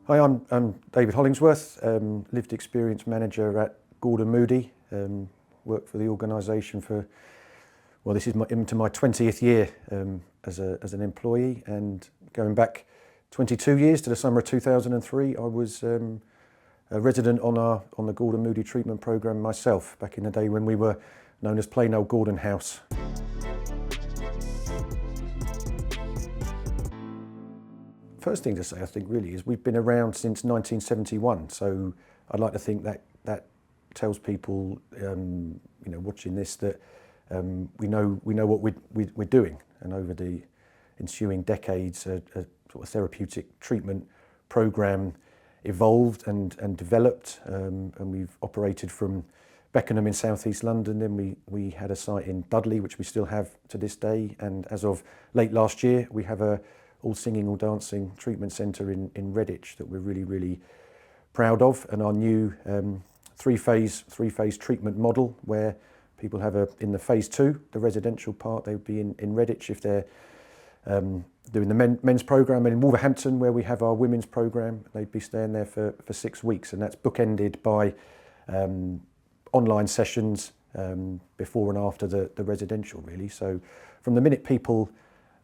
Hi, I'm David Hollingsworth, lived experience manager at Gordon Moody. Worked for the organisation for, well, this is into my 20th year as an employee, and going back 22 years to the summer of 2003, I was a resident on the Gordon Moody treatment programme myself, back in the day when we were known as plain old Gordon House. First thing to say, I think, really, is we've been around since 1971. So I'd like to think that tells people, watching this, that we know what we're doing. And over the ensuing decades, a sort of therapeutic treatment program evolved and developed, and we've operated from Beckenham in southeast London. Then we had a site in Dudley, which we still have to this day. And as of late last year, we have a all singing, all dancing treatment centre in Redditch that we're really proud of, and our new three-phase treatment model, where people have in the phase 2, the residential part, they would be in Redditch if they're doing the men's programme, and in Wolverhampton, where we have our women's programme, they'd be staying there for 6 weeks, and that's bookended by online sessions before and after the residential, really. So from the minute people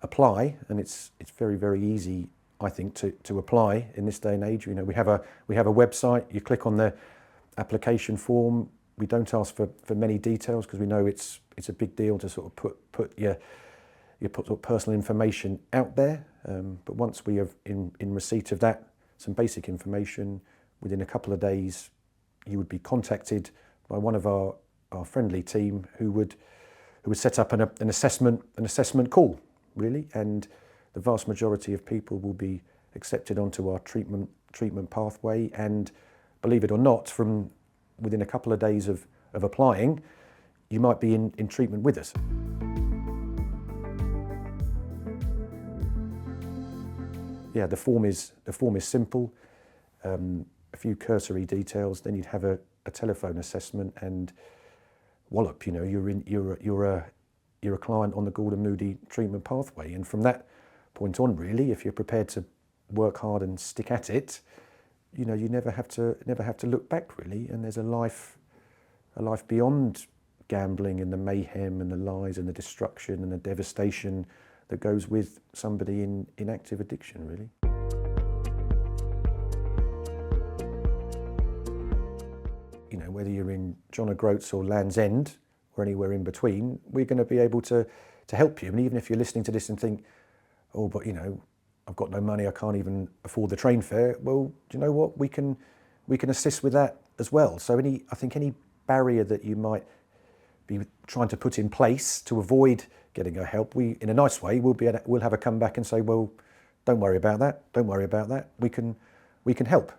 apply, and it's very easy, I think, to apply in this day and age. We have a website. You click on the application form. We don't ask for many details because we know it's a big deal to sort of put your personal information out there. But once we have in receipt of that, some basic information, within a couple of days, you would be contacted by one of our friendly team who would set up an assessment call, really, and the vast majority of people will be accepted onto our treatment pathway, and believe it or not, from within a couple of days of applying, you might be in treatment with us. Yeah, the form is simple, a few cursory details, then you'd have a telephone assessment, and wallop, you're a client on the Gordon Moody treatment pathway. And from that point on, really, if you're prepared to work hard and stick at it, you never have to look back, really. And there's a life beyond gambling and the mayhem and the lies and the destruction and the devastation that goes with somebody in active addiction, really. Whether you're in John O'Groats or Land's End, or anywhere in between, we're going to be able to help you. And even if you're listening to this and think, oh, but I've got no money, I can't even afford the train fare, well, do you know what? We can assist with that as well. So I think any barrier that you might be trying to put in place to avoid getting our help, we, in a nice way, we'll have a come back and say, well, don't worry about that. We can help.